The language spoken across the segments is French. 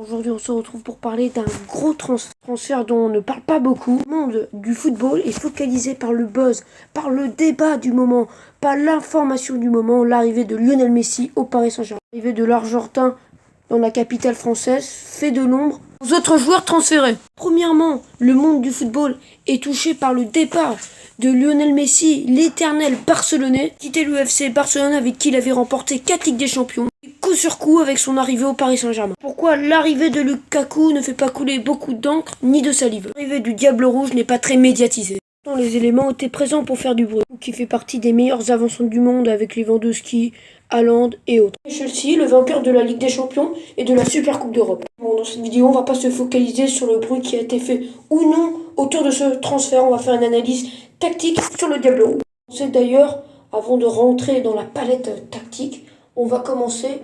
Aujourd'hui, on se retrouve pour parler d'un gros transfert dont on ne parle pas beaucoup. Le monde du football est focalisé par le buzz, par le débat du moment, par l'information du moment, l'arrivée de Lionel Messi au Paris Saint-Germain. L'arrivée de l'Argentin dans la capitale française fait de l'ombre aux autres joueurs transférés. Premièrement, le monde du football est touché par le départ de Lionel Messi, l'éternel Barcelonais, quitté l'UFC Barcelone avec qui il avait remporté 4 Ligues des Champions. Coup sur coup avec son arrivée au Paris Saint-Germain. Pourquoi l'arrivée de Lukaku ne fait pas couler beaucoup d'encre ni de salive? L'arrivée du Diable Rouge n'est pas très médiatisée. Pourtant, les éléments étaient présents pour faire du bruit, qui fait partie des meilleurs avancements du monde avec Lewandowski, Haaland et autres. Chelsea, le vainqueur de la Ligue des Champions et de la Super Coupe d'Europe. Bon, dans cette vidéo, on va pas se focaliser sur le bruit qui a été fait ou non autour de ce transfert. On va faire une analyse tactique sur le Diable Rouge. On sait d'ailleurs, avant de rentrer dans la palette tactique, on va commencer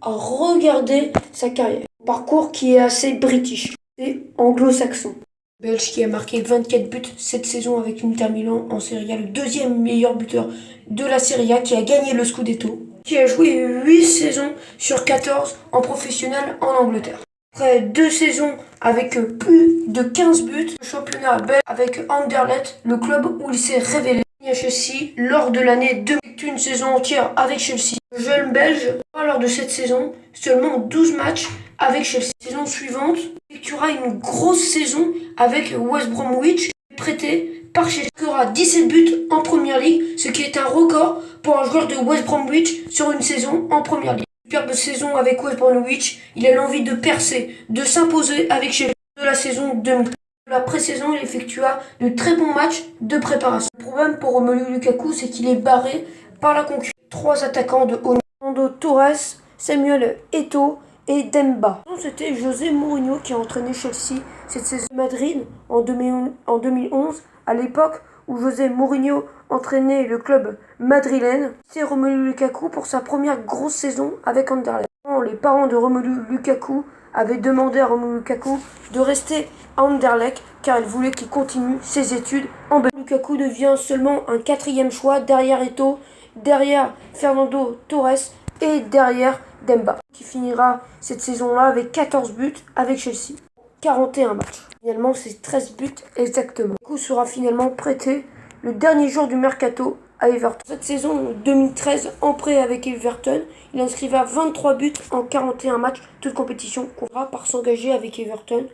à regarder sa carrière. Un parcours qui est assez british, c'est anglo-saxon. Belge qui a marqué 24 buts cette saison avec l'Inter Milan en Serie A, le deuxième meilleur buteur de la Serie A, qui a gagné le Scudetto, qui a joué 8 saisons sur 14 en professionnel en Angleterre. Après 2 saisons avec plus de 15 buts, le championnat belge avec Anderlecht, le club où il s'est révélé. À Chelsea lors de l'année 2000, une saison entière avec Chelsea. Le jeune Belge, lors de cette saison, seulement 12 matchs avec Chelsea. La saison suivante, il effectuera une grosse saison avec West Bromwich, prêté par Chelsea. Il aura 17 buts en Première Ligue, ce qui est un record pour un joueur de West Bromwich sur une saison en Première Ligue. Superbe saison avec West Bromwich, il a l'envie de percer, de s'imposer avec Chelsea de la saison 2000. La pré-saison, il effectua de très bons matchs de préparation. Le problème pour Romelu Lukaku, c'est qu'il est barré par la concurrence. 3 attaquants de haut niveau: Fernando Torres, Samuel Eto'o et Demba. C'était José Mourinho qui a entraîné Chelsea cette saison à Madrid en 2011, à l'époque où José Mourinho entraînait le club madrilène. C'est Romelu Lukaku pour sa première grosse saison avec Anderlecht. Les parents de Romelu Lukaku avaient demandé à Romelu Lukaku de rester à Anderlecht car ils voulaient qu'il continue ses études en Belgique. Lukaku devient seulement un 4e choix derrière Eto'o, derrière Fernando Torres et derrière Demba, qui finira cette saison-là avec 14 buts avec Chelsea, 41 matchs. Finalement, c'est 13 buts exactement. Lukaku sera finalement prêté le dernier jour du mercato à Everton. Cette saison 2013, en prêt avec Everton, il inscriva 23 buts en 41 matchs, toute compétition confondue, par s'engager avec Everton.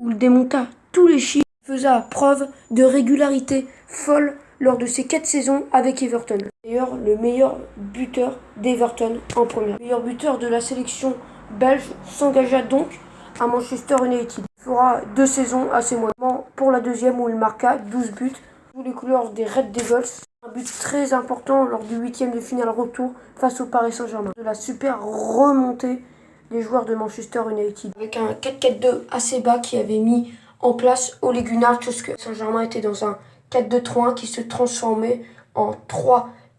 Il démonta tous les chiffres, faisant preuve de régularité folle lors de ses 4 saisons avec Everton. D'ailleurs, le meilleur buteur d'Everton en première. Le meilleur buteur de la sélection belge s'engagea donc à Manchester United. Il fera 2 saisons assez moyennes. Pour la deuxième où il marqua 12 buts sous les couleurs des Red Devils. Un but très important lors du 8e de finale retour face au Paris Saint-Germain. De la super remontée des joueurs de Manchester United. Avec un 4-4-2 assez bas qui avait mis en place Ole Gunnar Solskjaer. Saint-Germain était dans un 4-2-3-1 qui se transformait en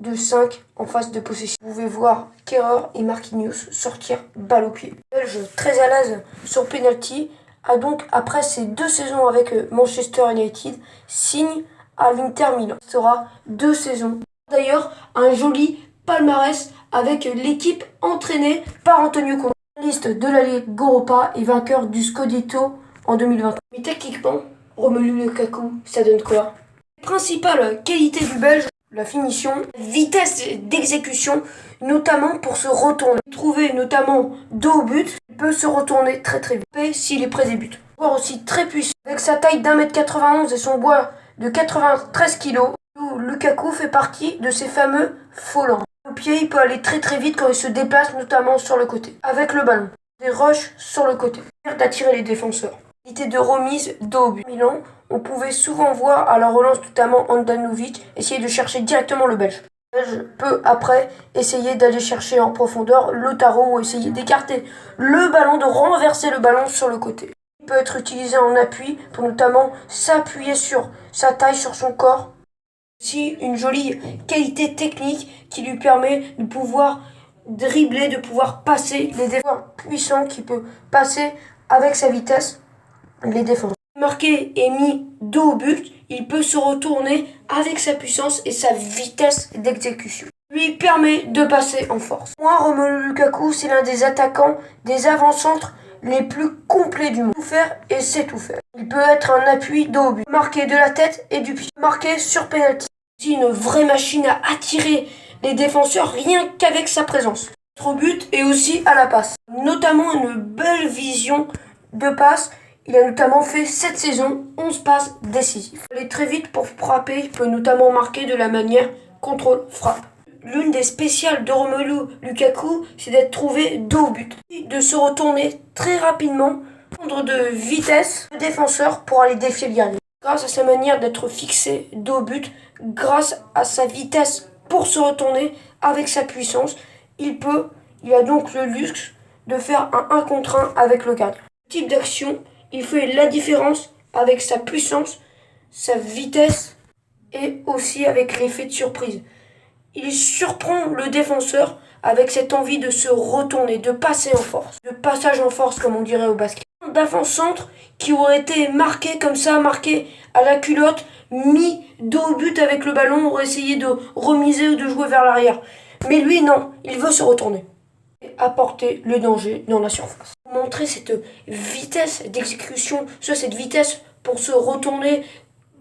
3-2-5 en phase de possession. Vous pouvez voir Kehrer et Marquinhos sortir balle au pied. Le Belge, très à l'aise sur penalty, a donc, après ses 2 saisons avec Manchester United, signe à l'Inter Milan. Ce sera 2 saisons. D'ailleurs, un joli palmarès avec l'équipe entraînée par Antonio Conte. Liste de la Ligue Europa et vainqueur du Scudetto en 2020. Mais techniquement, Romelu Lukaku, ça donne quoi? Principale qualité du Belge, la finition, vitesse d'exécution, notamment pour se retourner. Trouver notamment dos au but, il peut se retourner très très vite s'il est près des buts. Joueur aussi très puissant, avec sa taille d'1m91 et son poids de 93 kg, Lukaku fait partie de ces fameux volants. Au pied, il peut aller très très vite quand il se déplace, notamment sur le côté. Avec le ballon, des rushs sur le côté, d'attirer les défenseurs. De remise dos au but. Milan, on pouvait souvent voir à la relance notamment Handanovic essayer de chercher directement le Belge. Le Belge peut après essayer d'aller chercher en profondeur Lautaro ou essayer d'écarter le ballon, de renverser le ballon sur le côté. Il peut être utilisé en appui pour notamment s'appuyer sur sa taille, sur son corps. Aussi une jolie qualité technique qui lui permet de pouvoir dribbler, de pouvoir passer les défenseurs puissants, qui peut passer avec sa vitesse les défenses. Marqué et mis dos au but, il peut se retourner avec sa puissance et sa vitesse d'exécution. Lui permet de passer en force. Moi, Romelu Lukaku, c'est l'un des attaquants, des avant-centres les plus complets du monde. Tout faire et c'est tout faire. Il peut être un appui dos au but, marqué de la tête et du pied, marqué sur penalty. C'est une vraie machine à attirer les défenseurs rien qu'avec sa présence. Au but et aussi à la passe. Notamment une belle vision de passe. Il a notamment fait cette saison 11 passes décisives. Il est très vite pour frapper, il peut notamment marquer de la manière contrôle-frappe. L'une des spéciales de Romelu Lukaku, c'est d'être trouvé dos au but. De se retourner très rapidement, prendre de vitesse le défenseur pour aller défier le gardien. Grâce à sa manière d'être fixé dos au but, grâce à sa vitesse pour se retourner avec sa puissance, il a donc le luxe de faire un 1 contre 1 avec le gardien. Ce type d'action, il fait la différence avec sa puissance, sa vitesse et aussi avec l'effet de surprise. Il surprend le défenseur avec cette envie de se retourner, de passer en force. Le passage en force comme on dirait au basket. D'avant-centre qui aurait été marqué comme ça, marqué à la culotte, mis dos au but avec le ballon, aurait essayé de remiser ou de jouer vers l'arrière. Mais lui non, il veut se retourner. Et apporter le danger dans la surface. Montrer cette vitesse d'exécution, cette vitesse pour se retourner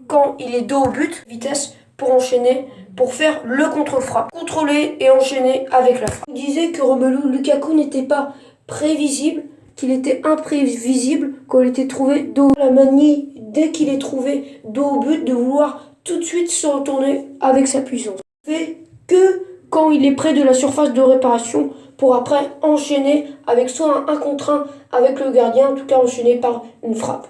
quand il est dos au but, vitesse pour enchaîner, pour faire le contre-frappe, contrôler et enchaîner avec la frappe. On disait que Romelu Lukaku n'était pas prévisible, qu'il était imprévisible quand il était trouvé dos. La manie, dès qu'il est trouvé dos au but, de vouloir tout de suite se retourner avec sa puissance. Il fait que quand il est près de la surface de réparation, pour après enchaîner avec soit un 1 contre 1 avec le gardien, en tout cas enchaîner par une frappe.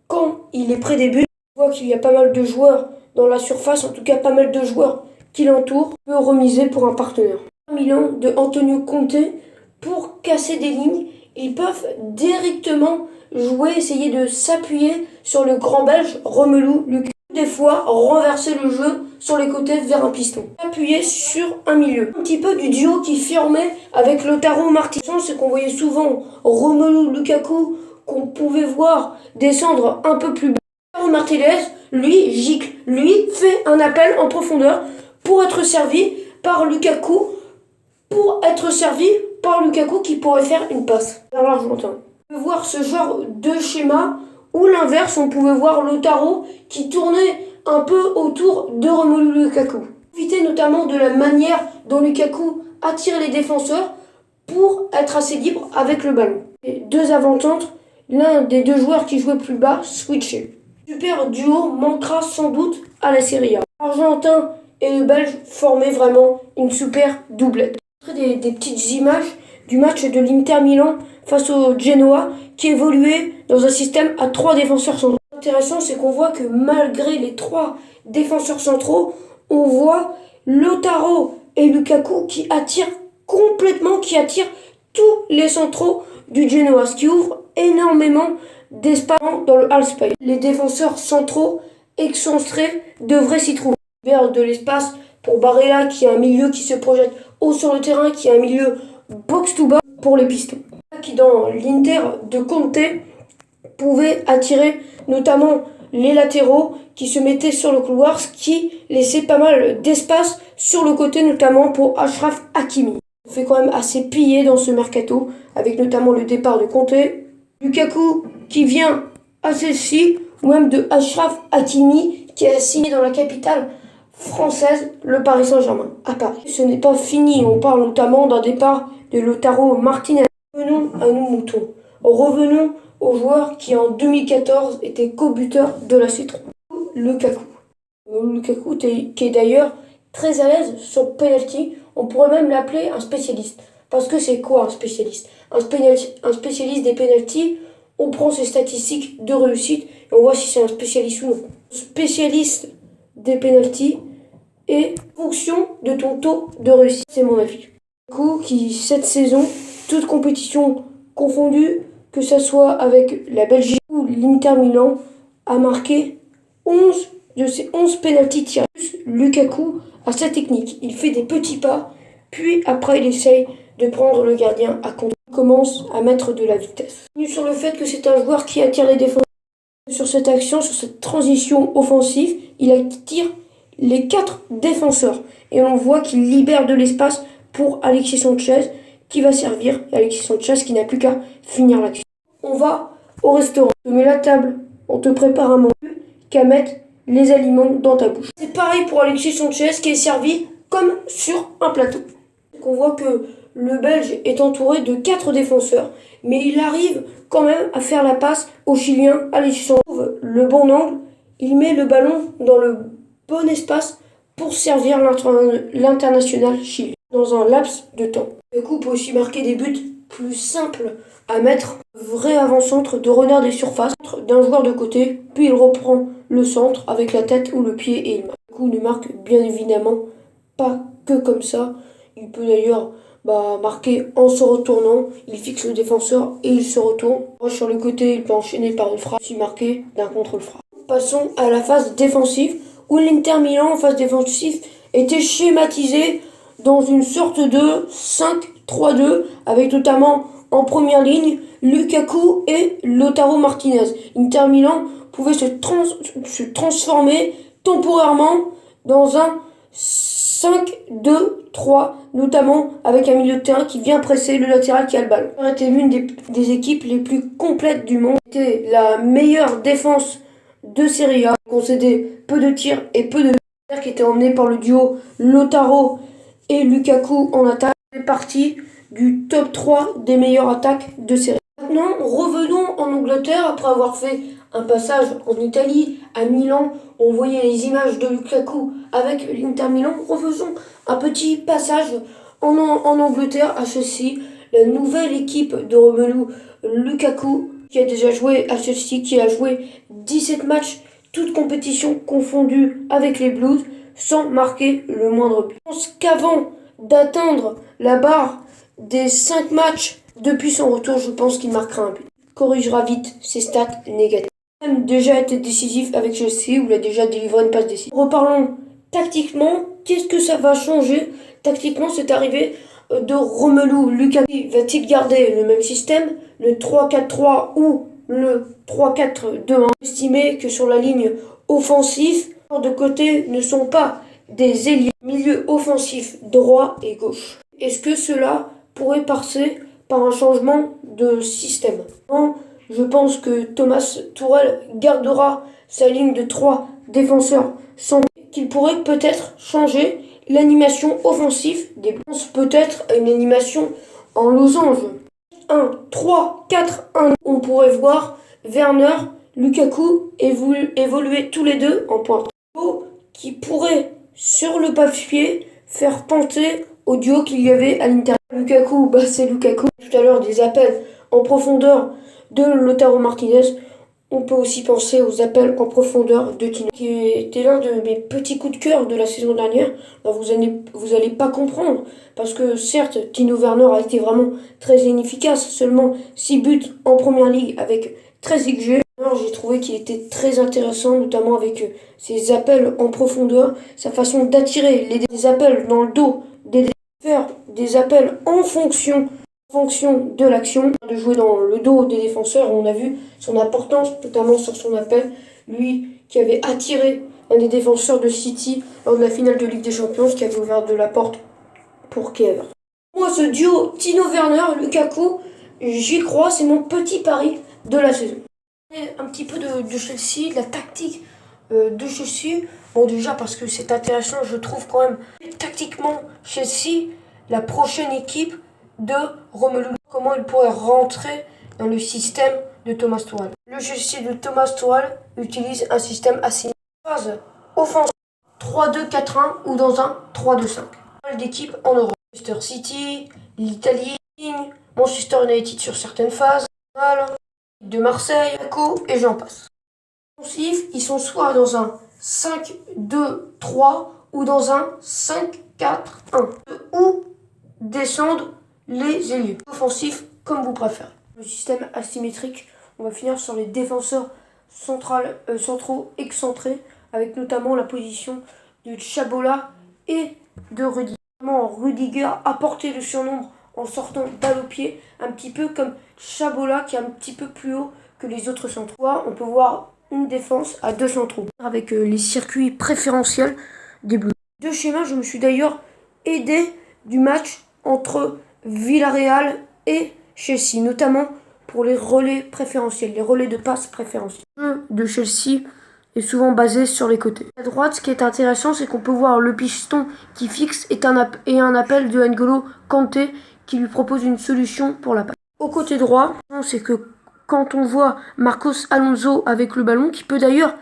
Quand il est près des buts, on voit qu'il y a pas mal de joueurs dans la surface, en tout cas pas mal de joueurs qui l'entourent, peut remiser pour un partenaire. Milan de Antonio Conte, pour casser des lignes, ils peuvent directement jouer, essayer de s'appuyer sur le grand belge Romelu Lukaku. Des fois, renverser le jeu sur les côtés vers un piston. Appuyer sur un milieu. Un petit peu du duo qui formait avec Lautaro Martinez. C'est qu'on voyait souvent Romelu Lukaku, qu'on pouvait voir descendre un peu plus bas. Lautaro Martinez, lui, gicle. Lui, fait un appel en profondeur pour être servi par Lukaku. Qui pourrait faire une passe vers l'Argentin. On peut voir ce genre de schéma. Ou l'inverse, on pouvait voir Lautaro qui tournait un peu autour de Romelu Lukaku. Profiter notamment de la manière dont Lukaku attire les défenseurs pour être assez libre avec le ballon. Et deux avant-centres, l'un des deux joueurs qui jouait plus bas, switché. Super duo manquera sans doute à la Serie A. L'Argentin et le Belge formaient vraiment une super doublette. Des petites images du match de l'Inter Milan face au Genoa qui évoluait dans un système à 3 défenseurs centraux. Intéressant, c'est qu'on voit que malgré les 3 défenseurs centraux, on voit Lautaro et Lukaku qui attirent tous les centraux du Genoa, ce qui ouvre énormément d'espace dans le half space. Les défenseurs centraux excentrés devraient s'y trouver. Vers de l'espace pour Barella qui est un milieu qui se projette haut sur le terrain, qui est un milieu box-to-box pour les pistons. Qui dans l'Inter de Conte pouvait attirer notamment les latéraux qui se mettaient sur le couloir, ce qui laissait pas mal d'espace sur le côté, notamment pour Achraf Hakimi. On fait quand même assez piller dans ce mercato, avec notamment le départ de Conte, Lukaku qui vient à celle-ci, ou même de Achraf Hakimi qui a signé dans la capitale française, le Paris Saint-Germain, à Paris. Ce n'est pas fini, on parle notamment d'un départ de Lautaro Martinez. Revenons à nos moutons. Revenons au joueur qui en 2014 était co-buteur de la C3. Lukaku. Lukaku qui est d'ailleurs très à l'aise sur penalty. On pourrait même l'appeler un spécialiste. Parce que c'est quoi un spécialiste? Un spécialiste des penalties, on prend ses statistiques de réussite et on voit si c'est un spécialiste ou non. Spécialiste des penalties et fonction de ton taux de réussite, c'est mon avis. Lukaku qui cette saison, toute compétition confondue, que ce soit avec la Belgique ou l'Inter Milan, a marqué 11 de ses 11 pénaltys tirés. Lukaku a sa technique, il fait des petits pas, puis après il essaye de prendre le gardien à contre. Il commence à mettre de la vitesse. Sur le fait que c'est un joueur qui attire les défenseurs. Sur cette action, sur cette transition offensive, il attire les 4 défenseurs. Et on voit qu'il libère de l'espace pour Alexis Sanchez, qui va servir et Alexis Sanchez qui n'a plus qu'à finir l'action. On va au restaurant, on te met la table, on te prépare un menu, qu'à mettre les aliments dans ta bouche. C'est pareil pour Alexis Sanchez qui est servi comme sur un plateau. On voit que le Belge est entouré de 4 défenseurs, mais il arrive quand même à faire la passe au Chilien Alexis Sanchez. Il trouve le bon angle, il met le ballon dans le bon espace pour servir l'international chilien dans un laps de temps. Le coup peut aussi marquer des buts plus simples à mettre. Vrai avant-centre de renard des surfaces d'un joueur de côté, puis il reprend le centre avec la tête ou le pied et il marque. Le coup ne marque bien évidemment pas que comme ça. Il peut d'ailleurs marquer en se retournant. Il fixe le défenseur et il se retourne. Sur le côté, il peut enchaîner par une frappe, aussi marquer d'un contre-frappe. Passons à la phase défensive où l'Inter Milan en phase défensive était schématisé dans une sorte de 5-3-2 avec notamment en première ligne Lukaku et Lautaro Martinez. Inter Milan pouvait se transformer temporairement dans un 5-2-3, notamment avec un milieu de terrain qui vient presser le latéral qui a le ballon. C'était l'une des équipes les plus complètes du monde. C'était la meilleure défense de Serie A, concédait peu de tirs et peu de buts, qui était emmené par le duo Lautaro et Lukaku en attaque. C'est parti du top 3 des meilleures attaques de Serie A. Maintenant, revenons en Angleterre après avoir fait un passage en Italie, à Milan. On voyait les images de Lukaku avec l'Inter Milan. Refaisons un petit passage en Angleterre à Chelsea. La nouvelle équipe de Romelu Lukaku qui a déjà joué à Chelsea, qui a joué 17 matchs, toutes compétitions confondues avec les Blues, sans marquer le moindre but. Je pense qu'avant d'atteindre la barre des 5 matchs depuis son retour, je pense qu'il marquera un but. Corrigera vite ses stats négatives. Il a même déjà été décisif avec Chelsea, où il a déjà délivré une passe décisive. Reparlons tactiquement, qu'est-ce que ça va changer? Tactiquement, c'est arrivé de Romelu Lukaku. Va-t-il garder le même système, le 3-4-3 ou le 3-4-2-1? Estimez que sur la ligne offensive, de côté ne sont pas des ailiers, milieu offensif droit et gauche. Est-ce que cela pourrait passer par un changement de système? Non, je pense que Thomas Tuchel gardera sa ligne de 3 défenseurs centraux, qu'il pourrait peut-être changer l'animation offensive des Blues, peut-être une animation en losange. 1, 3, 4, 1. On pourrait voir Werner, Lukaku évoluer tous les deux en pointe. Qui pourrait, sur le papier, faire penser au duo qu'il y avait à l'intérieur. Lukaku, c'est Lukaku. Tout à l'heure, des appels en profondeur de Lautaro Martinez. On peut aussi penser aux appels en profondeur de Tino, qui était l'un de mes petits coups de cœur de la saison dernière. Alors vous allez pas comprendre, parce que certes, Timo Werner a été vraiment très inefficace, seulement 6 buts en première ligue avec 13 XG. Alors j'ai trouvé qu'il était très intéressant, notamment avec ses appels en profondeur, sa façon d'attirer des appels dans le dos, faire des appels en fonction de l'action, de jouer dans le dos des défenseurs. On a vu son importance, notamment sur son appel, lui qui avait attiré un des défenseurs de City lors de la finale de Ligue des Champions, qui avait ouvert de la porte pour Kiev. Moi, ce duo Timo Werner, Lukaku, j'y crois, c'est mon petit pari de la saison. Un petit peu de Chelsea, de la tactique de Chelsea. Bon, déjà parce que c'est intéressant, je trouve quand même tactiquement Chelsea, la prochaine équipe de Romelu, comment il pourrait rentrer dans le système de Thomas Tuchel. Le Chelsea de Thomas Tuchel utilise un système assez phase offensive 3-2-4-1 ou dans un 3-2-5. D'équipes en Europe. Manchester City, l'Italie, Manchester United sur certaines phases, de Marseille, Monaco et j'en passe. Offensifs, ils sont soit dans un 5-2-3 ou dans un 5-4-1. Où descendent les ailiers. Offensifs comme vous préférez. Le système asymétrique, on va finir sur les défenseurs centraux excentrés, avec notamment la position de Chabola et de Rudiger. Rudiger a porté le surnombre en sortant balle au pied, un petit peu comme Chabola qui est un petit peu plus haut que les autres centraux. On peut voir une défense à 2 centraux, avec les circuits préférentiels des Bleus. De schéma, je me suis d'ailleurs aidé du match entre Villarreal et Chelsea, notamment pour les relais préférentiels, les relais de passe préférentiels. Le jeu de Chelsea est souvent basé sur les côtés. À droite, ce qui est intéressant, c'est qu'on peut voir le piston qui fixe et un appel de N'Golo Kanté qui lui propose une solution pour la passe. Au côté droit, c'est que quand on voit Marcos Alonso avec le ballon, qui peut d'ailleurs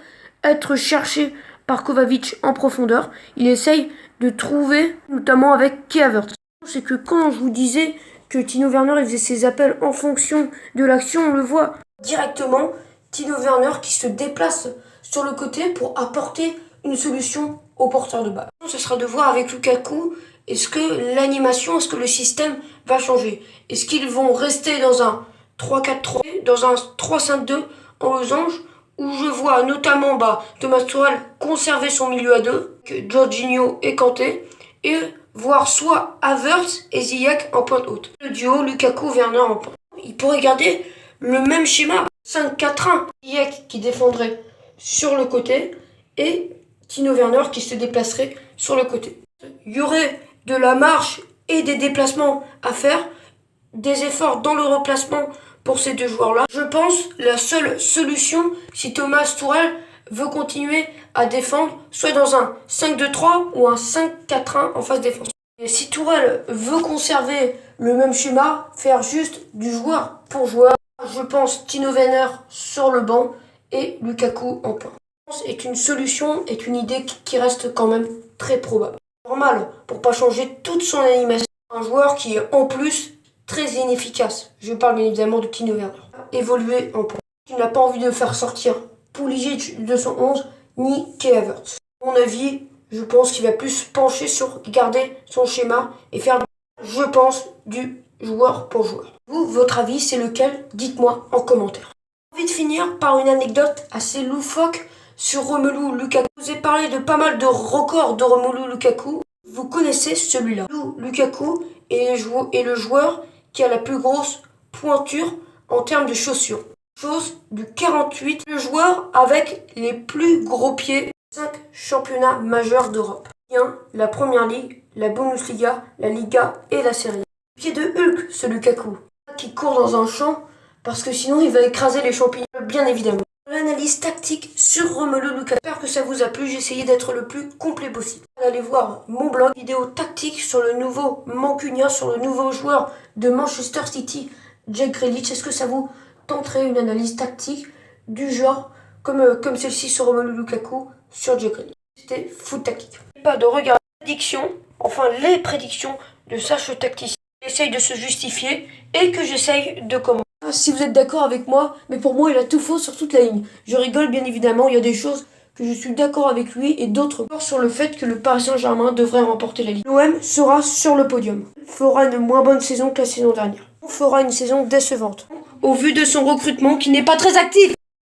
être cherché par Kovacic en profondeur, il essaye de trouver, notamment avec Kai Havertz. C'est que quand je vous disais que Timo Werner il faisait ses appels en fonction de l'action, on le voit directement, Timo Werner qui se déplace sur le côté pour apporter une solution au porteur de balle. Ce sera de voir avec Lukaku, est-ce que l'animation, est-ce que le système va changer? Est-ce qu'ils vont rester dans un 3-4-3, dans un 3-5-2 en losange, où je vois notamment Thomas Tuchel conserver son milieu à deux, Jorginho et Kanté, et voir soit Havertz et Ziyech en pointe haute. Le duo Lukaku-Werner en pointe. Il pourrait garder le même schéma, 5-4-1. Ziyech qui défendrait sur le côté et Timo Werner qui se déplacerait sur le côté. Il y aurait de la marche et des déplacements à faire, des efforts dans le remplacement pour ces deux joueurs-là. Je pense la seule solution, si Thomas Tuchel veut continuer à défendre, soit dans un 5-2-3 ou un 5-4-1 en phase défensive. Et si Tuchel veut conserver le même schéma, faire juste du joueur pour joueur, je pense Timo Werner sur le banc et Lukaku en pointe. Est une solution, est une idée qui reste quand même très probable. Normal, pour pas changer toute son animation. Un joueur qui est en plus très inefficace. Je parle bien évidemment de Timo Werner. Évoluer en pointe. Il n'a pas envie de faire sortir Pulisic de son 11, ni Kai Havertz. À mon avis, je pense qu'il va plus pencher sur garder son schéma et faire, je pense, du joueur pour joueur. Vous, votre avis, c'est lequel? Dites-moi en commentaire. J'ai envie de finir par une anecdote assez loufoque sur Romelu Lukaku. Je vous ai parlé de pas mal de records de Romelu Lukaku. Vous connaissez celui-là. Lukaku est le joueur qui a la plus grosse pointure en termes de chaussures. Chose du 48, le joueur avec les plus gros pieds. 5 championnats majeurs d'Europe. La Première Ligue, la Bundesliga, la Liga et la Serie A. Pied de Hulk, ce Lukaku, qui court dans un champ parce que sinon il va écraser les champignons, bien évidemment. L'analyse tactique sur Romelu Lukaku. J'espère que ça vous a plu, j'ai essayé d'être le plus complet possible. Allez voir mon blog, vidéo tactique sur le nouveau Mancunien, sur le nouveau joueur de Manchester City, Jack Grealish. Est-ce que ça vous tenterait une analyse tactique du genre comme celle-ci sur Romelu Lukaku sur Jack Grealish? C'était foot tactique. Pas de regarder les prédictions de Sache Tacticien. Essaye de se justifier et que j'essaye de commenter. Si vous êtes d'accord avec moi, mais pour moi il a tout faux sur toute la ligne. Je rigole bien évidemment, il y a des choses que je suis d'accord avec lui et d'autres sur le fait que le Paris Saint-Germain devrait remporter la Ligue. L'OM sera sur le podium, fera une moins bonne saison que la saison dernière. On fera une saison décevante, au vu de son recrutement qui n'est pas très actif.